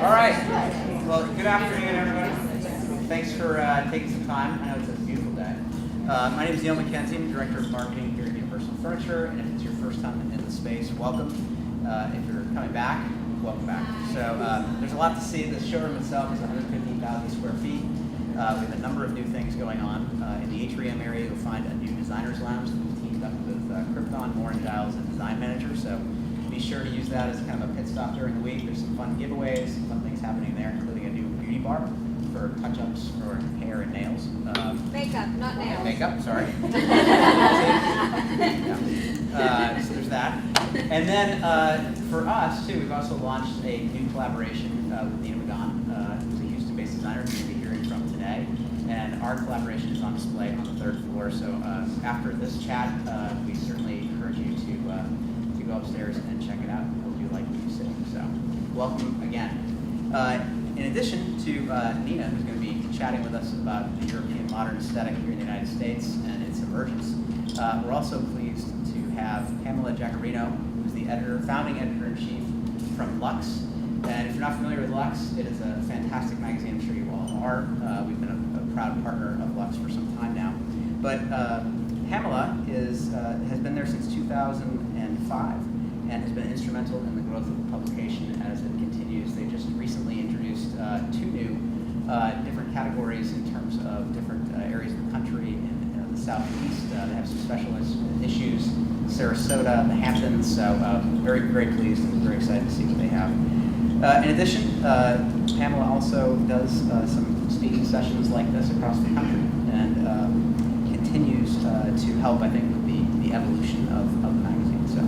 All right. Well, good afternoon, everybody. Thanks for taking some time. I know it's a beautiful day. My name is Nina Magon. I'm Director of Marketing here at Universal Furniture, and if it's your first time in the space, welcome. If you're coming back, welcome back. So there's a lot to see. The showroom itself is 115,000 square feet. We have a number of new things going on. In the atrium area, you'll find a new designer's lounge that we've teamed up with Krypton, Moore & Giles, and Design Manager. So be sure to use that as kind of a pit stop during the week. There's some fun giveaways, some fun things happening there, including a new beauty bar for touch-ups for hair and nails. Makeup, not nails. Makeup, sorry. So there's that. And then for us, too, we've also launched a new collaboration with Nina Magon, who's a Houston-based designer who you'll be hearing from today. And our collaboration is on display on the third floor. So after this chat, we certainly encourage you to go upstairs and check it out. I hope you like what you see. So welcome again. In addition to Nina, who's going to be chatting with us about the European modern aesthetic here in the United States and its emergence, we're also pleased to have Pamela Giacarino, who's the founding editor-in-chief from Lux. And if you're not familiar with Lux, it is a fantastic magazine. I'm sure you all are. We've been a proud partner of Lux for some time now. But Pamela has been there since 2005 and has been instrumental in the growth of the publication as it continues. They just recently introduced two new different categories in terms of different areas of the country in the Southeast. They have some special issues, Sarasota, the Hamptons. So very, very pleased and very excited to see what they have. In addition, Pamela also does some speaking sessions like this across the country and continues to help, I think, with the evolution of the magazine. So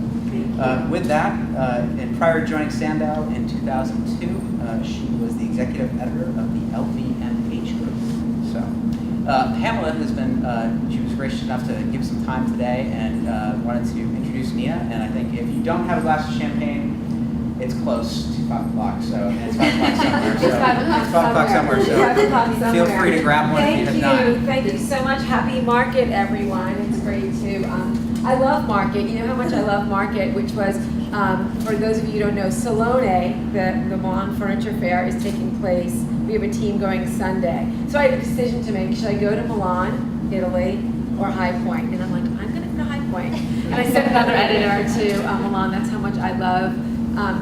with that, and prior to joining Sandow in 2002, she was the executive editor of the LVMH Group. So Pamela has been, she was gracious enough to give some time today and wanted to introduce Nina. And I think if you don't have a glass of champagne, it's close to 5 o'clock, so it's 5 o'clock somewhere. It's 5 o'clock somewhere. So 5 o'clock somewhere. Feel free to grab one if you have not. Thank you so much. Happy Market, everyone. It's great to, I love Market. You know how much I love Market, which was, for those of you who don't know, Salone, the Milan Furniture Fair, is taking place. We have a team going Sunday. So I had a decision to make. Should I go to Milan, Italy, or High Point? And I'm like, I'm going to go to High Point. And I sent another editor to Milan. That's how much I love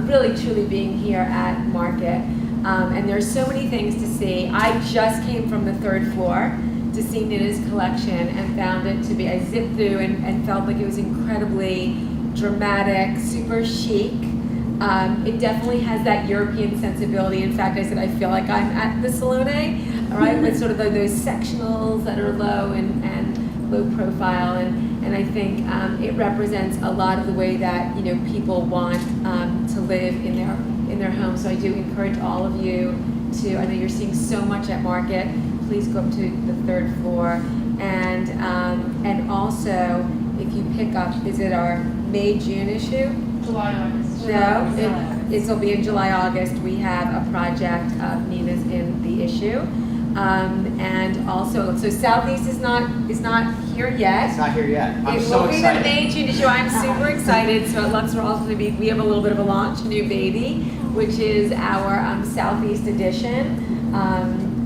really truly being here at Market. And there's so many things to see. I just came from the third floor to see Nina's collection and found it to be, I zipped through and felt like it was incredibly dramatic, super chic. It definitely has that European sensibility. In fact, I said I feel like I'm at the Salone, all right, with sort of those sectionals that are low and low profile. And I think it represents a lot of the way that people want to live in their home. So I do encourage all of you to. I know you're seeing so much at Market. Please go up to the third floor, and also if you pick up, is it our May-June issue? July, August. No, it'll be in July, August. We have a project of Nina's in the issue. And also, so Southeast is not here yet. It's not here yet. I'm it so will excited. be the May-June issue. I'm super excited. So at Lux, we're also going to be. We have a little bit of a launch, new baby, which is our Southeast edition,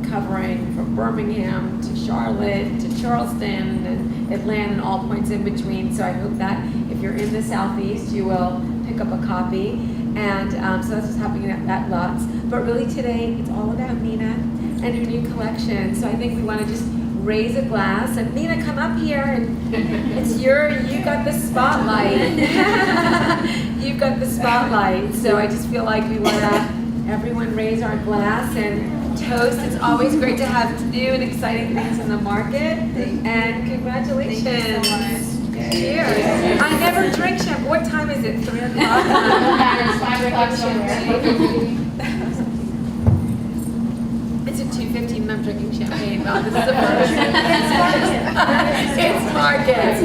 covering from Birmingham to Charlotte to Charleston and Atlanta and all points in between. So I hope that if you're in the Southeast, you will pick up a copy. And so that's what's happening at Lux. But really today, it's all about Nina and her new collection. So I think we want to just raise a glass. And Nina, come up here, and you got the spotlight. You've got the spotlight. So I just feel like we want to everyone raise our glass and toast. It's always great to have new and exciting things in the market. And congratulations. Thank you so much. Cheers. I never drink champagne. What time is it? 3 o'clock? It's 5 o'clock somewhere. It's at 2:15 and I'm drinking champagne. No, this is the first. It's Market.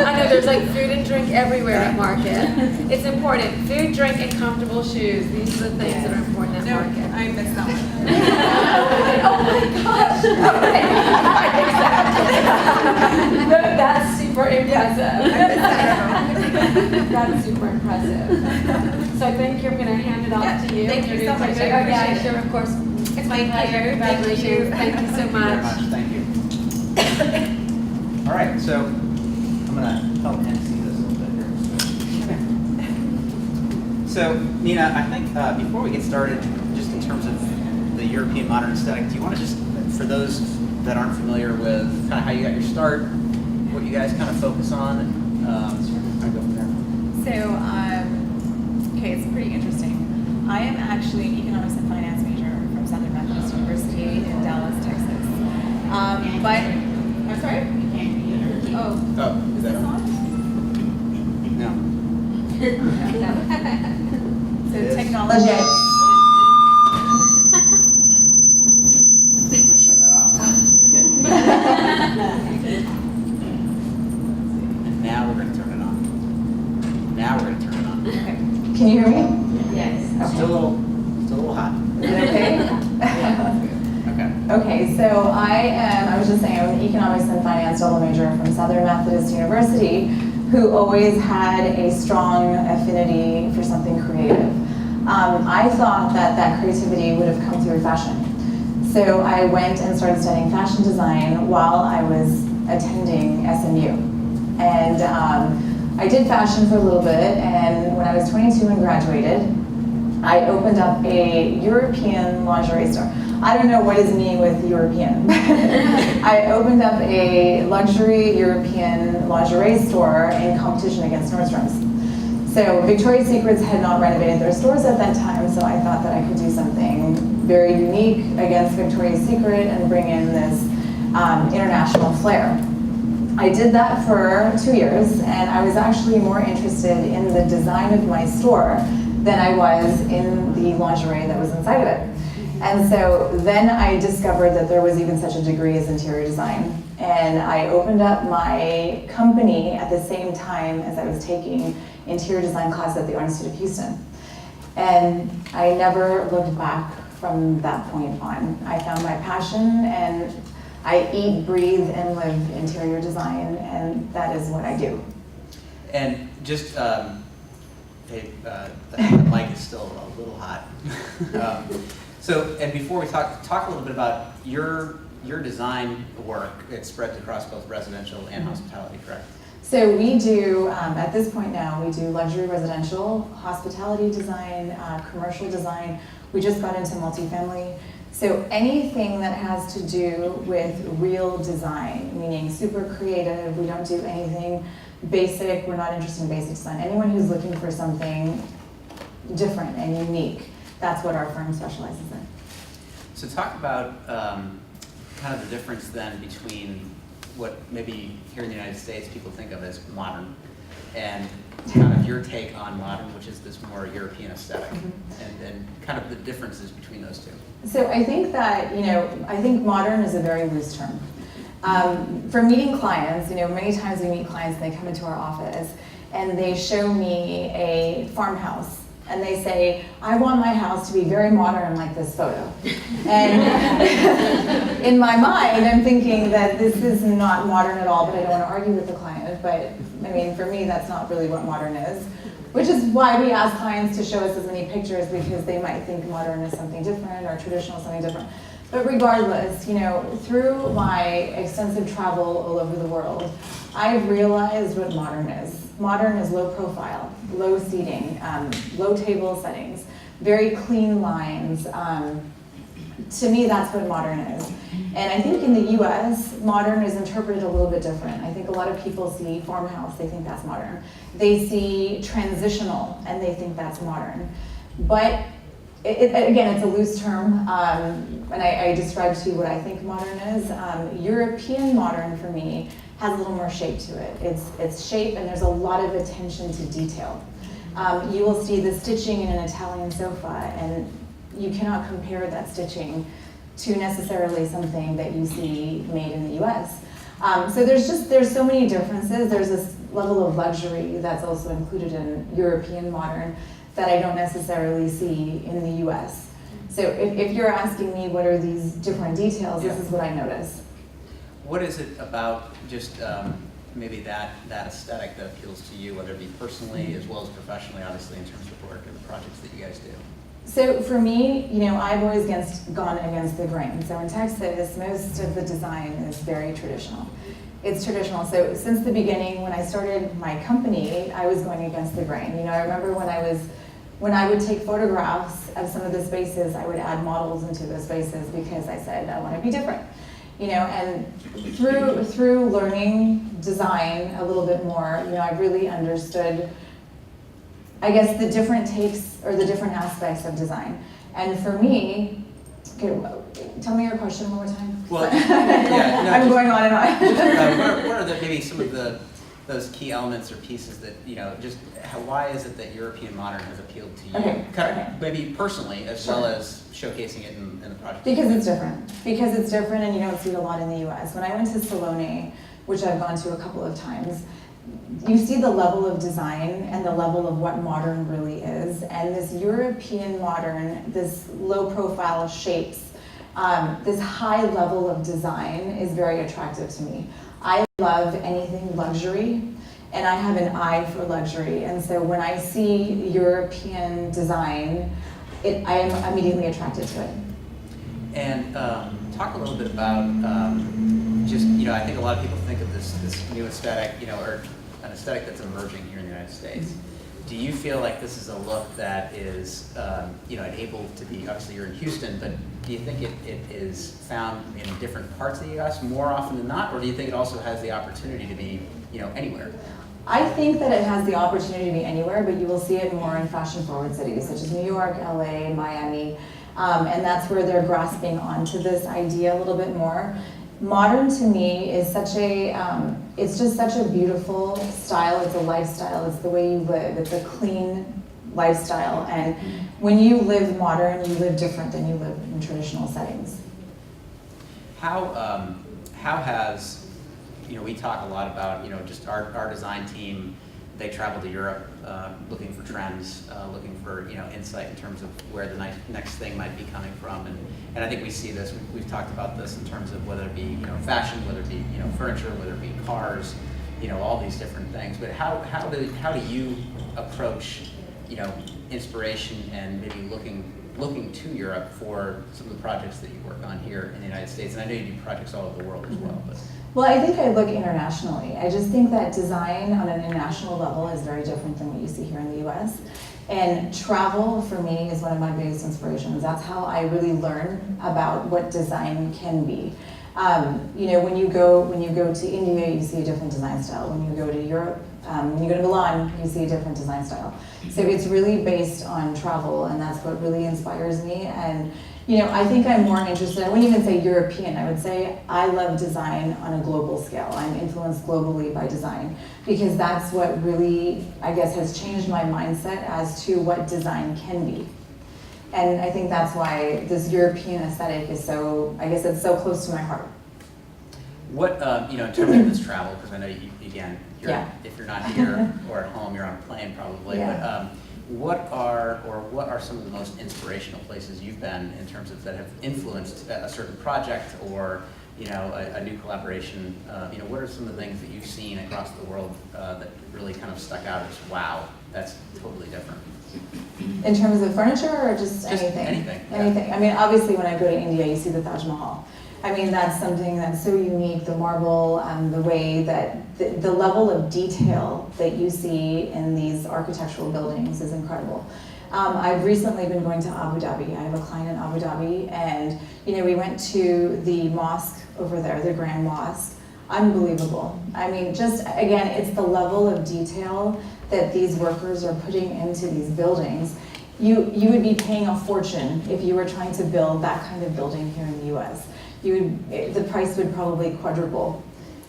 I know there's like food and drink everywhere at Market. It's important. Food, drink, and comfortable shoes. These are the things that are important at Market. I missed that one. Oh my gosh. Okay. No, that's super impressive. That's super impressive. So I think you're going to hand it off to you. Thank you so much. I Yeah, appreciate it. sure, of course. It's my pleasure. Congratulations. Thank you so Thank you very much. much. Thank you. All right, so I'm going to help MC this a little bit here. So, Nina, I think before we get started, just in terms of the European modern aesthetic, do you want to just, for those that aren't familiar with kind of how you got your start, what you guys kind of focus on, and kind of go from there? So, okay, it's pretty interesting. I am actually an economics and finance major from Southern Methodist University in Dallas, Texas. But, I'm sorry? Oh, Oh, is this on? No. So It is. technology. I'm going to shut that off. And now we're going to turn it on. Now we're going to turn it on. Okay. Can you hear me? Yes. Still a little hot. Is it okay? Okay. Okay, so I was just saying, I'm an economics and finance double major from Southern Methodist University, who always had a strong affinity for something creative. I thought that creativity would have come through fashion. So I went and started studying fashion design while I was attending SMU. And I did fashion for a little bit, and when I was 22 and graduated, I opened up a European lingerie store. I don't know what is me with European. I opened up a luxury European lingerie store in competition against Nordstrom's. So Victoria's Secrets had not renovated their stores at that time, so I thought that I could do something very unique against Victoria's Secret and bring in this international flair. I did that for 2 years, and I was actually more interested in the design of my store than I was in the lingerie that was inside of it. And so then I discovered that there was even such a degree as interior design. And I opened up my company at the same time as I was taking interior design class at the Art Institute of Houston. And I never looked back from that point on. I found my passion, and I eat, breathe, and live interior design, and that is what I do. And just, the mic is still a little hot. So, and before we talk a little bit about your design work. It spreads across both residential and hospitality, correct? So we do, at this point now, we do luxury residential, hospitality design, commercial design. We just got into multifamily. So anything that has to do with real design, meaning super creative, we don't do anything basic, we're not interested in basic design. Anyone who's looking for something different and unique, that's what our firm specializes in. So talk about kind of the difference then between what maybe here in the United States people think of as modern and kind of your take on modern, which is this more European aesthetic, and kind of the differences between those two. So I think that, I think modern is a very loose term. For meeting clients, many times we meet clients and they come into our office and they show me a farmhouse and they say, I want my house to be very modern like this photo. And in my mind, I'm thinking that this is not modern at all, but I don't want to argue with the client. But I mean, for me, that's not really what modern is, which is why we ask clients to show us as many pictures, because they might think modern is something different or traditional is something different. But regardless, through my extensive travel all over the world, I've realized what modern is. Modern is low profile, low seating, low table settings, very clean lines. To me, that's what modern is. And I think in the US, modern is interpreted a little bit different. I think a lot of people see farmhouse, they think that's modern. They see transitional, and they think that's modern. But again, it's a loose term, and I described to you what I think modern is. European modern, for me, has a little more shape to it. It's shape, and there's a lot of attention to detail. You will see the stitching in an Italian sofa, and you cannot compare that stitching to necessarily something that you see made in the US. So there's so many differences. There's this level of luxury that's also included in European modern that I don't necessarily see in the US. So if you're asking me what are these different details, this is what I notice. What is it about just maybe that aesthetic that appeals to you, whether it be personally as well as professionally, obviously, in terms of the work and the projects that you guys do? So for me, I've always gone against the grain. So in Texas, most of the design is very traditional. It's traditional. So since the beginning, when I started my company, I was going against the grain. I remember when I would take photographs of some of the spaces, I would add models into those spaces because I said, I want to be different. And through learning design a little bit more, I really understood, I guess, the different takes or the different aspects of design. And for me, okay, tell me your question one more time. Well, yeah, no, I'm going on and on. What are maybe some of those key elements or pieces that, why is it that European modern has appealed to you? Okay. Maybe personally, as well as showcasing it in the project? Because it's different. Because it's different, and you don't see it a lot in the US. When I went to Salone, which I've gone to a couple of times, you see the level of design and the level of what modern really is. And this European modern, this low profile shapes, this high level of design is very attractive to me. I love anything luxury, and I have an eye for luxury. And so when I see European design, I am immediately attracted to it. And talk a little bit about I think a lot of people think of this new aesthetic, or an aesthetic that's emerging here in the United States. Do you feel like this is a look that is, able to be, obviously you're in Houston, but do you think it is found in different parts of the US more often than not, or do you think it also has the opportunity to be, anywhere? I think that it has the opportunity to be anywhere, but you will see it more in fashion-forward cities, such as New York, LA, Miami, and that's where they're grasping onto this idea a little bit more. Modern to me is it's just such a beautiful style. It's a lifestyle. It's the way you live. It's a clean lifestyle. And when you live modern, you live different than you live in traditional settings. How has, we talk a lot about, just our design team, they travel to Europe looking for trends, looking for, insight in terms of where the next thing might be coming from. And I think we see this, we've talked about this in terms of whether it be, fashion, whether it be, furniture, whether it be cars, all these different things. But how do you approach, inspiration and maybe looking to Europe for some of the projects that you work on here in the United States? And I know you do projects all over the world as well. But. Well, I think I look internationally. I just think that design on an international level is very different than what you see here in the US. And travel, for me, is one of my biggest inspirations. That's how I really learn about what design can be. When you go to India, you see a different design style. When you go to Europe, when you go to Milan, you see a different design style. So it's really based on travel, and that's what really inspires me. And I think I'm more interested, I wouldn't even say European, I would say I love design on a global scale. I'm influenced globally by design because that's what really, I guess, has changed my mindset as to what design can be. And I think that's why this European aesthetic is so, I guess it's so close to my heart. What, in terms of this travel, because I know if you're not here or at home, you're on a plane probably, Yeah. but what are some of the most inspirational places you've been in terms of that have influenced a certain project or a new collaboration? What are some of the things that you've seen across the world that really kind of stuck out as wow, that's totally different? In terms of furniture or just anything? Anything. Yeah. Anything. I mean, obviously when I go to India, you see the Taj Mahal. I mean, that's something that's so unique, the marble, the way that the level of detail that you see in these architectural buildings is incredible. I've recently been going to Abu Dhabi. I have a client in Abu Dhabi, and we went to the mosque over there, the Grand Mosque. Unbelievable. I mean, just again, it's the level of detail that these workers are putting into these buildings. You would be paying a fortune if you were trying to build that kind of building here in the US. The price would probably quadruple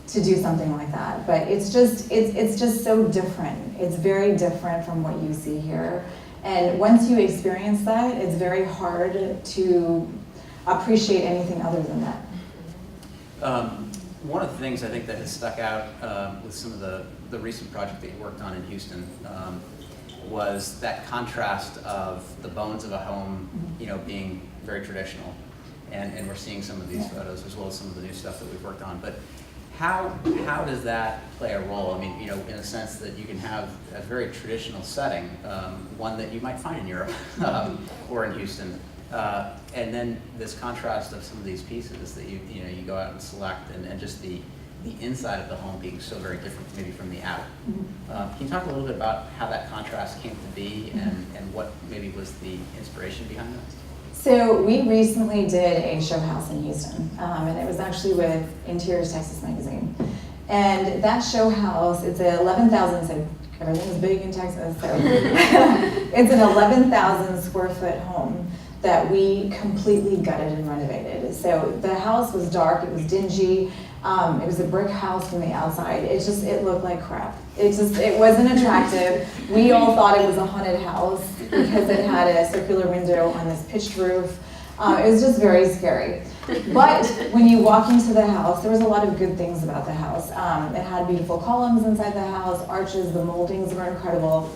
to do something like that. But it's just so different. It's very different from what you see here. And once you experience that, it's very hard to appreciate anything other than that. One of the things I think that has stuck out with some of the recent project that you worked on in Houston was that contrast of the bones of a home, being very traditional. And we're seeing some of these photos as well as some of the new stuff that we've worked on. But How does that play a role? I mean, you know, in a sense that you can have a very traditional setting, one that you might find in Europe or in Houston, and then this contrast of some of these pieces that you go out and select, and just the inside of the home being so very different maybe from the out. Can you talk a little bit about how that contrast came to be and what maybe was the inspiration behind that? So we recently did a show house in Houston, and it was actually with Interiors Texas magazine. And that show house, it's an 11,000, so everything's big in Texas, so it's an 11,000 square foot home that we completely gutted and renovated. So the house was dark, it was dingy, it was a brick house from the outside. It looked like crap. It wasn't attractive. We all thought it was a haunted house because it had a circular window on this pitched roof. It was just very scary. But when you walk into the house, there was a lot of good things about the house. It had beautiful columns inside the house, arches, the moldings were incredible.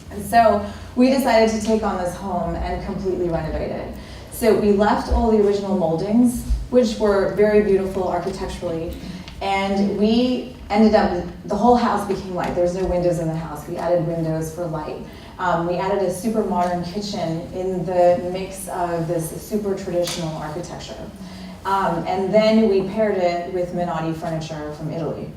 And so we decided to take on this home and completely renovate it. So we left all the original moldings, which were very beautiful architecturally, and we ended up, the whole house became light. There's no windows in the house. We added windows for light. We added a super modern kitchen in the mix of this super traditional architecture. And then we paired it with Minotti furniture from Italy.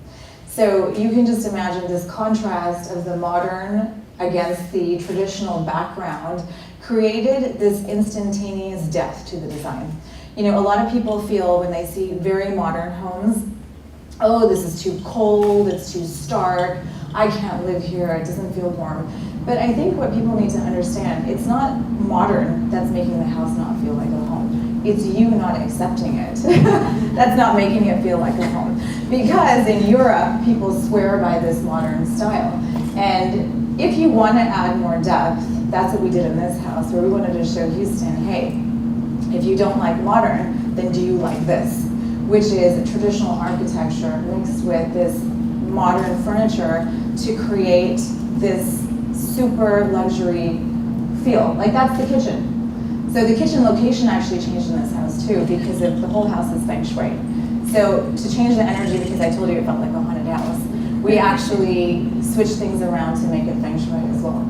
So you can just imagine this contrast of the modern against the traditional background created this instantaneous depth to the design. You know, a lot of people feel when they see very modern homes, oh, this is too cold, it's too stark, I can't live here, it doesn't feel warm. But I think what people need to understand, it's not modern that's making the house not feel like a home. It's you not accepting it. That's not making it feel like a home. Because in Europe, people swear by this modern style. And if you want to add more depth, that's what we did in this house, where we wanted to show Houston, hey, if you don't like modern, then do you like this? Which is traditional architecture mixed with this modern furniture to create this super luxury feel. Like that's the kitchen. So the kitchen location actually changed in this house too because the whole house is feng shui. So to change the energy, because I told you it felt like a haunted house, we actually switched things around to make it feng shui as well.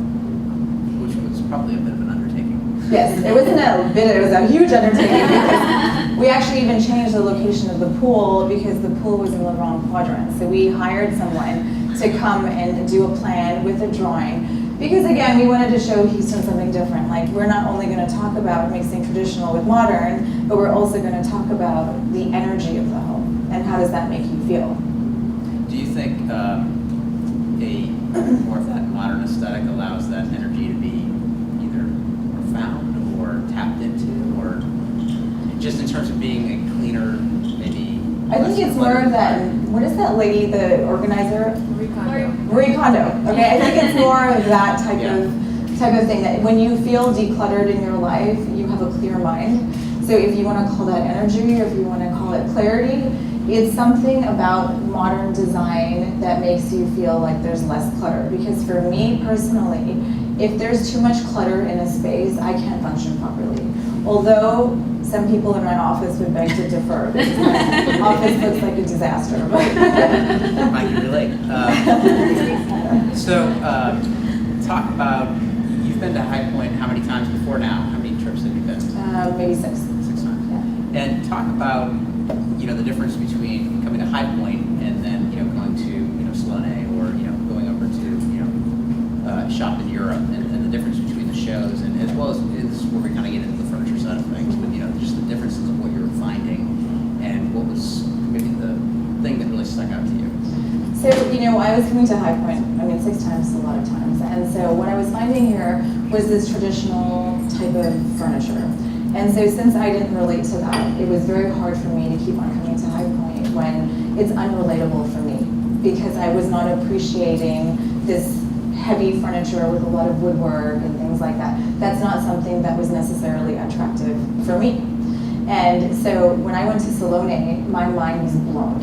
Which was probably a bit of an undertaking. Yes, it wasn't a bit, it was a huge undertaking because we actually even changed the location of the pool because the pool was in the wrong quadrant. So we hired someone to come and do a plan with a drawing because again, we wanted to show Houston something different. Like we're not only going to talk about mixing traditional with modern, but we're also going to talk about the energy of the home and how does that make you feel. Do you think more of that modern aesthetic allows that energy to be either more found or tapped into, or just in terms of being a cleaner, maybe? I think it's more of that, what is that lady, the organizer? Marie Kondo. Okay, I think it's more of that type of thing, that when you feel decluttered in your life, you have a clear mind. So if you want to call that energy, or if you want to call it clarity, it's something about modern design that makes you feel like there's less clutter. Because for me personally, if there's too much clutter in a space, I can't function properly. Although some people in my office would beg to differ because my office looks like a disaster. I can relate. Talk about, you've been to High Point how many times before now? How many trips have you been? Maybe 6. 6 times. Yeah. And talk about, the difference between coming to High Point and then, going to, Salone, or, going over to, shop in Europe, and the difference between the shows, and as well as, this is where we kind of get into the furniture side of things, but, just the differences of what you were finding and what was maybe the thing that really stuck out to you. So, I was coming to High Point, 6 times is a lot of times, and so what I was finding here was this traditional type of furniture. And so since I didn't relate to that, it was very hard for me to keep on coming to High Point when it's unrelatable for me, because I was not appreciating this heavy furniture with a lot of woodwork and things like that. That's not something that was necessarily attractive for me. And so when I went to Salone, my mind was blown.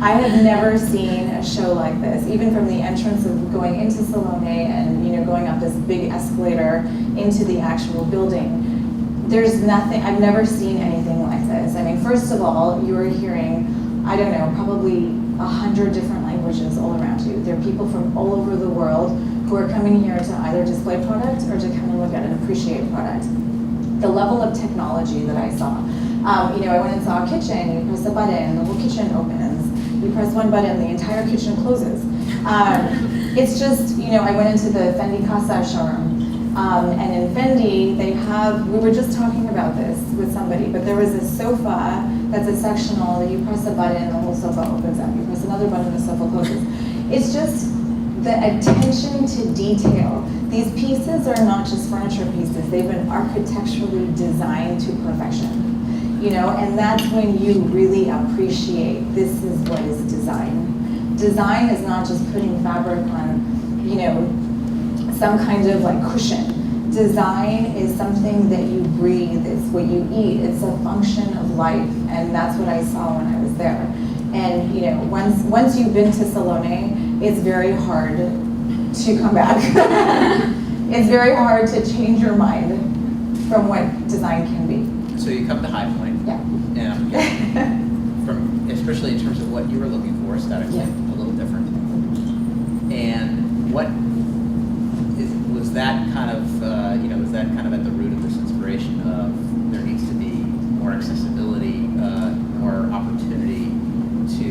I had never seen a show like this, even from the entrance of going into Salone and going up this big escalator into the actual building. There's nothing, I've never seen anything like this. First of all, you were hearing, I don't know, probably 100 different languages all around you. There are people from all over the world who are coming here to either display product or to come and look at and appreciate product. The level of technology that I saw. I went and saw a kitchen, you press a button, the whole kitchen opens. You press one button, the entire kitchen closes. It's just, I went into the Fendi Casa showroom, and in Fendi, we were just talking about this with somebody, but there was a sofa that's a sectional that you press a button, the whole sofa opens up. You press another button, the sofa closes. It's just the attention to detail. These pieces are not just furniture pieces, they've been architecturally designed to perfection. And that's when you really appreciate this is what is design. Design is not just putting fabric on, some kind of like cushion. Design is something that you breathe, it's what you eat, it's a function of life, and that's what I saw when I was there. And once you've been to Salone, it's very hard to come back. It's very hard to change your mind from what design can be. So you come to High Point. Yeah. And especially in terms of what you were looking for, aesthetically, a little different. And was that kind of at the root of this inspiration of there needs to be more accessibility, more opportunity to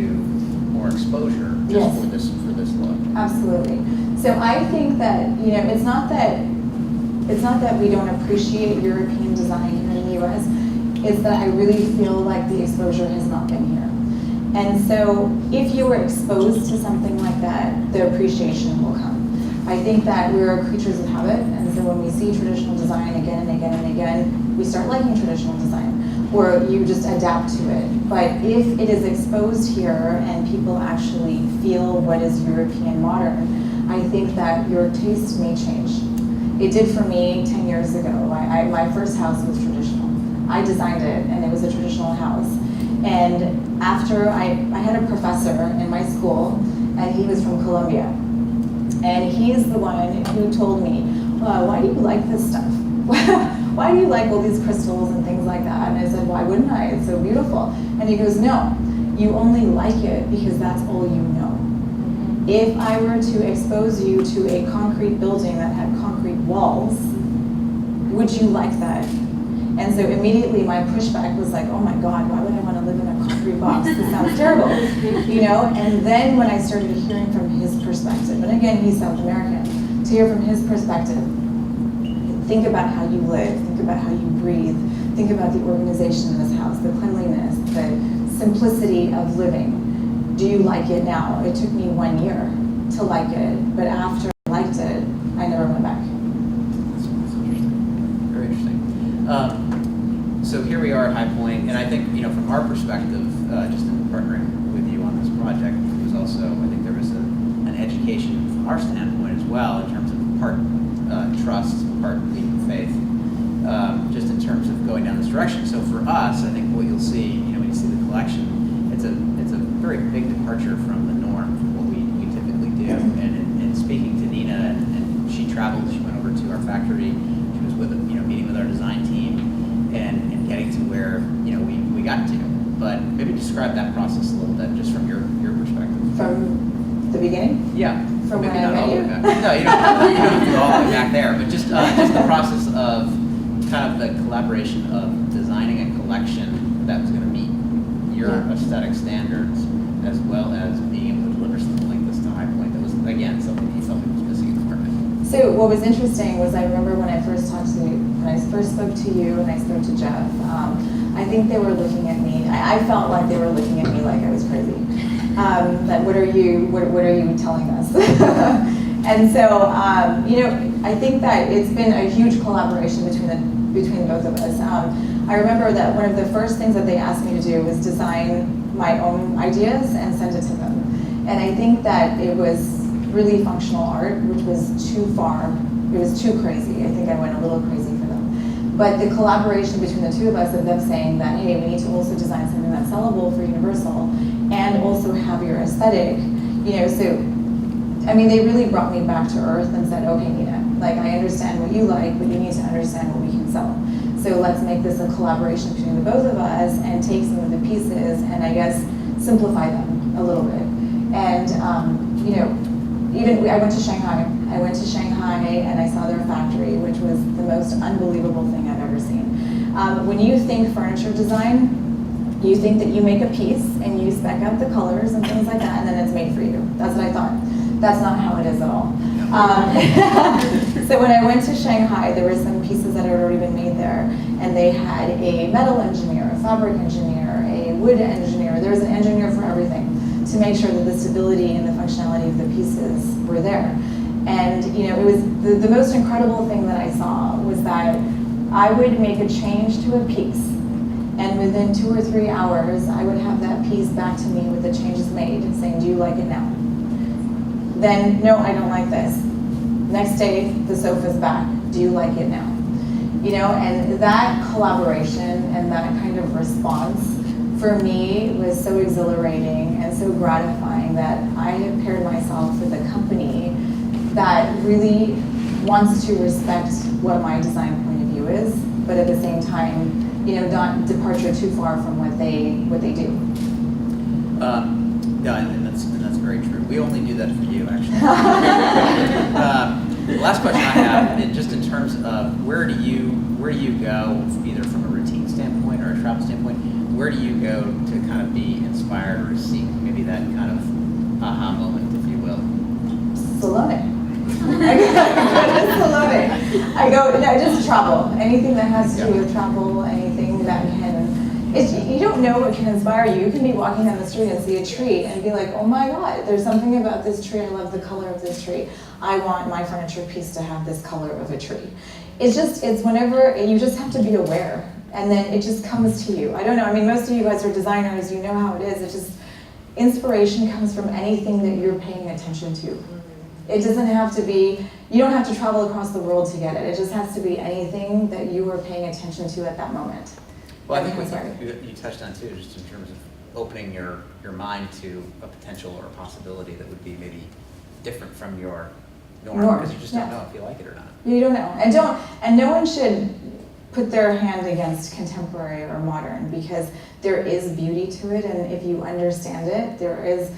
more exposure Yes. for this look? Absolutely. So I think that it's not that we don't appreciate European design here in the U.S. It's that I really feel like the exposure has not been here. And so if you were exposed to something like that, the appreciation will come. I think that we're creatures of habit, and so when we see traditional design again and again and again, we start liking traditional design, or you just adapt to it. But if it is exposed here and people actually feel what is European modern, I think that your taste may change. It did for me 10 years ago. My first house was traditional. I designed it, and it was a traditional house. And after I had a professor in my school, and he was from Colombia. And he's the one who told me, why do you like this stuff? Why do you like all these crystals and things like that? And I said, why wouldn't I? It's so beautiful. And he goes, no, you only like it because that's all you know. If I were to expose you to a concrete building that had concrete walls, would you like that? And so immediately my pushback was like, oh my God, why would I want to live in a concrete box? This sounds terrible, And then when I started hearing from his perspective, and again, he's South American, to hear from his perspective, think about how you live, think about how you breathe, think about the organization of this house, the cleanliness, the simplicity of living. Do you like it now? It took me 1 year to like it, but after I liked it, I never went back. That's interesting. Very interesting. So here we are at High Point, and I think from our perspective, just in partnering with you on this project, it was also I think there was an education from our standpoint as well in terms of part trust, part leap of faith, just in terms of going down this direction. So for us, I think what you'll see, when you see the collection, it's a very big departure from the norm, from what we typically do. And in speaking to Nina, and she traveled, she went over to our factory, she was with meeting with our design team, and getting to where we got to. But maybe describe that process a little bit, just from your perspective. From the beginning? Yeah. From maybe when I not all met the way you? back. No, you don't have to go all the way back there, but just the process of kind of the collaboration of designing a collection that was going to meet your aesthetic standards, as well as being able to deliver something like this to High Point that was, again, something you felt was missing in the market. So what was interesting was I remember when I first spoke to you and I spoke to Jeff, I think they were looking at me, I felt like they were looking at me like I was crazy. Like, what are you telling us? And so, I think that it's been a huge collaboration between both of us. I remember that one of the first things that they asked me to do was design my own ideas and send it to them. And I think that it was really functional art, which was too far. It was too crazy. I think I went a little crazy for them. But the collaboration between the two of us, of them saying that, hey, we need to also design something that's sellable for Universal and also have your aesthetic, they really brought me back to earth and said, okay, Nina, like, I understand what you like, but you need to understand what we can sell. So let's make this a collaboration between the both of us and take some of the pieces and I guess simplify them a little bit. And you know, even I went to Shanghai. I went to Shanghai and I saw their factory, which was the most unbelievable thing I've ever seen. When you think furniture design, you think that you make a piece and you spec out the colors and things like that, and then it's made for you. That's what I thought. That's not how it is at all. So when I went to Shanghai, there were some pieces that had already been made there, and they had a metal engineer, a fabric engineer, a wood engineer. There was an engineer for everything to make sure that the stability and the functionality of the pieces were there. And you know, it was the most incredible thing that I saw was that I would make a change to a piece, and within 2 or 3 hours, I would have that piece back to me with the changes made, saying, do you like it now? Then, no, I don't like this. Next day, the sofa's back. Do you like it now? You know, and that collaboration and that kind of response for me was so exhilarating and so gratifying that I have paired myself with a company that really wants to respect what my design point of view is, but at the same time, you know, not departure too far from what they do. Yeah, and that's very true. We only do that for you, actually. The last question I have, just in terms of where do you go, either from a routine standpoint or a travel standpoint, where do you go to kind of be inspired or seek maybe that kind of aha moment, if you will? Salone. I go to Salone. I go, no, just travel. Anything that has to do with travel, anything that can, you don't know what can inspire you. You can be walking down the street and see a tree and be like, oh my God, there's something about this tree. I love the color of this tree. I want my furniture piece to have this color of a tree. It's whenever, you just have to be aware. And then it just comes to you. I don't know, I mean, most of you guys are designers, you know how it is. It's just, inspiration comes from anything that you're paying attention to. It doesn't have to be, you don't have to travel across the world to get it. It just has to be anything that you are paying attention to at that moment. Well, I think what you touched on too, just in terms of opening your mind to a potential or a possibility that would be maybe different from your norm, because you just don't know if you like it or not. You don't know, and no one should put their hand against contemporary or modern, because there is beauty to it, and if you understand it, there is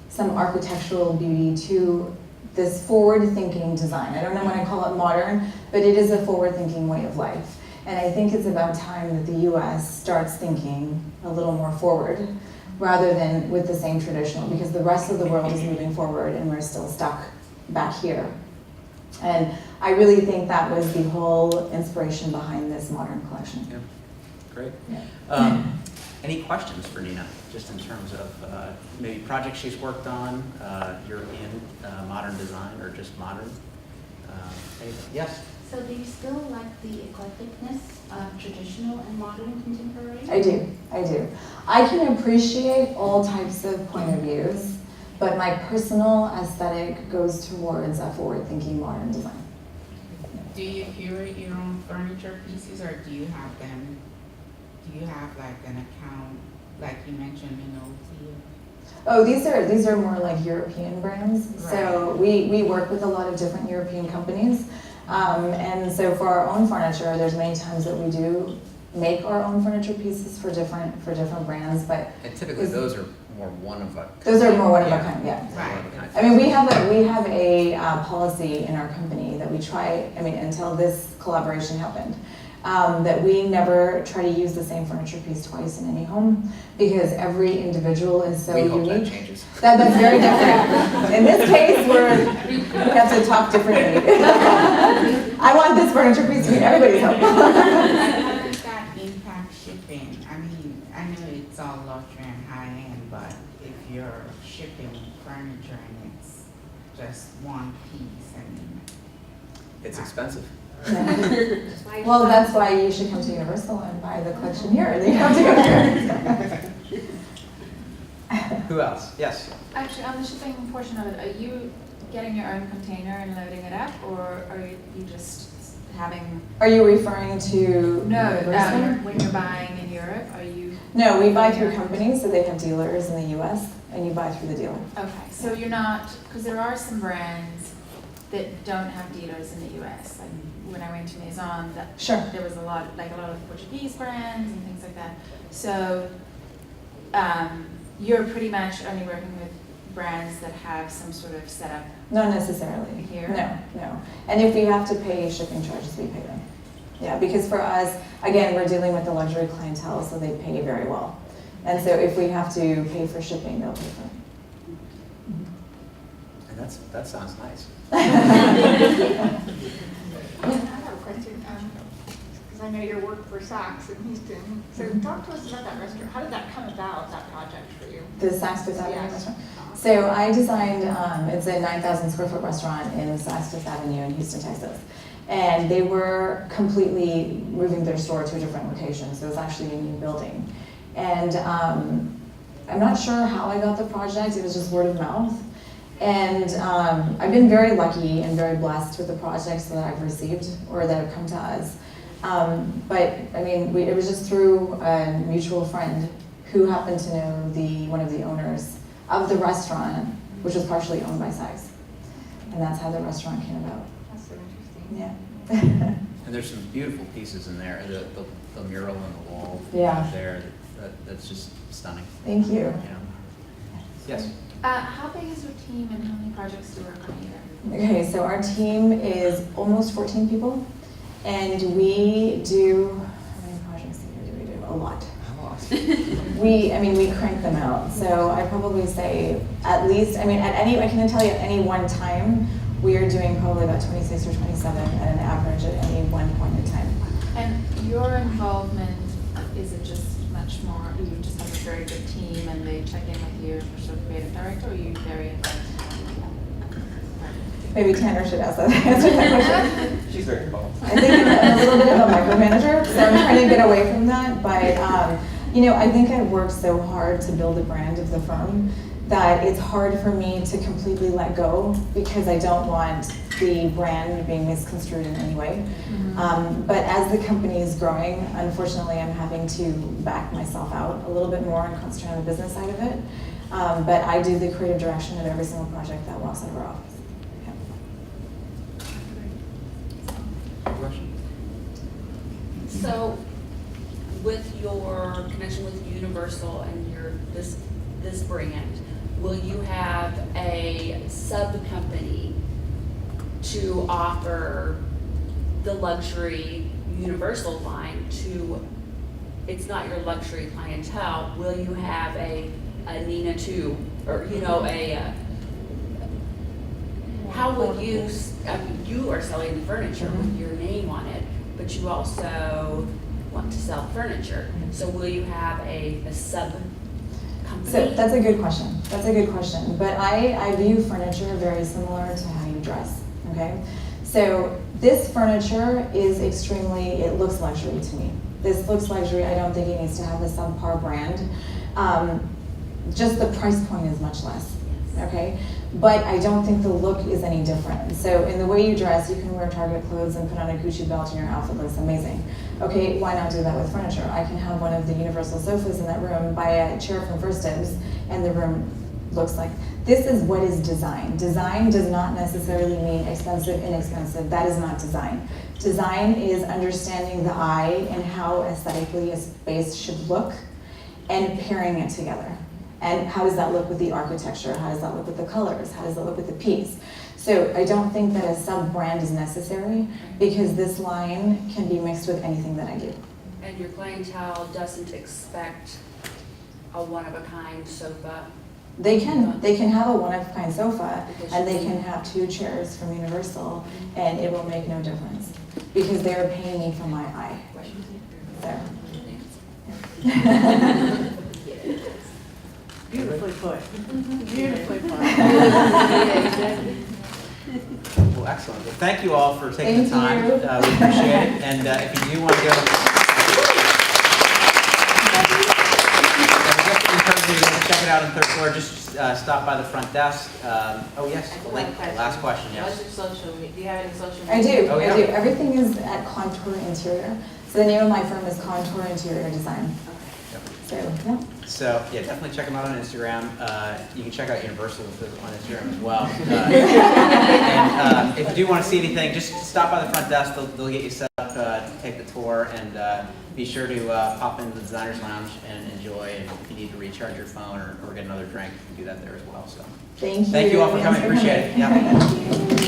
some architectural beauty to this forward-thinking design. I don't know when I call it modern, but it is a forward-thinking way of life. And I think it's about time that the US starts thinking a little more forward rather than with the same traditional, because the rest of the world is moving forward and we're still stuck back here. And I really think that was the whole inspiration behind this modern collection. Yeah, great. Yeah. Any questions for Nina, just in terms of maybe projects she's worked on, European modern design, or just modern? Anything? Yes? So do you still like the eclecticness of traditional and modern contemporary? I do. I can appreciate all types of point of views, but my personal aesthetic goes towards a forward-thinking modern design. Do you curate your own furniture pieces, or do you have them? Do you have like an account, like you mentioned, Oh, these are more like European brands. Right. So we work with a lot of different European companies, and so for our own furniture, there's many times that we do make our own furniture pieces for different brands, but And typically those are more one of a kind. those are more one of a kind, yeah. Right. One of a kind. I mean, we have a policy in our company that we try, I mean, until this collaboration happened, that we never try to use the same furniture piece twice in any home, because every individual is so We hope unique. that changes. That's very different. In this case, we have to talk differently. I want this furniture piece to be everybody's home. How does that impact shipping? I mean, I know it's all luxury and high end, but if you're shipping furniture and it's just one piece, I mean, It's expensive. Yeah. Well, that's why you should come to Universal and buy the collection here. Then you have to go here. Who else? Yes. Actually, on the shipping portion of it, are you getting your own container and loading it up, or are you just having? Are you referring to No, Universal? when you're buying in Europe, are you? No, we buy through companies, so they have dealers in the U.S., and you buy through the dealer. Okay, so you're not, because there are some brands that don't have dealers in the U.S. Like when I went to Maison, Sure. there was a lot of Portuguese brands and things like that. So you're pretty much only working with brands that have some sort of setup? Not necessarily. Here? No. And if we have to pay shipping charges, we pay them. Yeah, because for us, again, we're dealing with the luxury clientele, so they pay very well. And so if we have to pay for shipping, they'll pay for it. And that sounds nice. I have a question, because I know you work for Saks in Houston. So talk to us about that restaurant. How did that come about, that project for you? The Saks Fifth Avenue Yes. restaurant. So I designed, it's a 9,000 square foot restaurant in Saks Fifth Avenue in Houston, Texas. And they were completely moving their store to a different location, so it was actually a new building. And I'm not sure how I got the project, it was just word of mouth. And I've been very lucky and very blessed with the projects that I've received or that have come to us. But I mean, it was just through a mutual friend who happened to know one of the owners of the restaurant, which was partially owned by Saks. And that's how the restaurant came about. That's so interesting. Yeah. And there's some beautiful pieces in there. The mural on the wall Yeah. there, that's just stunning. Thank you. Yeah. Yes. How big is your team and how many projects do you work on here? Okay, so our team is almost 14 people, and we do, how many projects a year do we do? A lot. We crank them out. So I probably say at least, I can tell you at any one time, we are doing probably about 26 or 27 at an average at any one point in time. And your involvement, is it just much more, you just have a very good team and they check in with you for sort of creative director, or are you very involved? Maybe Tanner should answer that question. She's very involved. I think I'm a little bit of a micromanager, so I'm trying to get away from that. But I think I've worked so hard to build a brand of the firm that it's hard for me to completely let go because I don't want the brand being misconstrued in any way. Mm-hmm. But as the company is growing, unfortunately, I'm having to back myself out a little bit more and concentrate on the business side of it. But I do the creative direction of every single project that walks out of our office. Yeah. Question? So, with your connection with Universal and this brand, will you have a sub-company to offer the luxury Universal line to, it's not your luxury clientele, will you have a Nina 2, or how will you, you are selling the furniture with your name on it, but you also want to sell furniture, so will you have a sub-company? So that's a good question. That's a good question. But I view furniture very similar to how you dress, okay? So this furniture is it looks luxury to me. This looks luxury. I don't think it needs to have a subpar brand. Just the price point is much less, okay? But I don't think the look is any different. So in the way you dress, you can wear Target clothes and put on a Gucci belt and your outfit looks amazing. Okay, why not do that with furniture? I can have one of the Universal sofas in that room, buy a chair from First Dibs, and the room looks like. This is what is design. Design does not necessarily mean expensive, inexpensive. That is not design. Design is understanding the eye and how aesthetically a space should look and pairing it together. And how does that look with the architecture? How does that look with the colors? How does that look with the piece? So I don't think that a sub-brand is necessary because this line can be mixed with anything that I do. And your clientele doesn't expect a one-of-a-kind sofa? They can have a one-of-a-kind sofa and they can have 2 chairs from Universal and it will make no difference because they're paying me for my eye. There. Beautifully put. Beautifully put. Well, excellent. Well, thank you all for taking the Thank time. you. We appreciate it. And if you do want to go, we encourage you to check it out on the 3rd floor. Just stop by the front desk. Oh yes, last question. What's Yes. your social media? Do you have any social media? I do, Oh, yeah. I do. Everything is at Contour Interior. So the name of my firm is Contour Interior Design. Yep. So, yeah. So yeah, definitely check them out on Instagram. You can check out Universal on Instagram as well. And if you do want to see anything, just stop by the front desk. They'll get you set up. Take take the tour, and be sure to pop into the Designers Lounge and enjoy. And if you need to recharge your phone or get another drink, you can do that there as well. So Thank you. thank you all for coming. Thanks Appreciate it. coming. Yeah.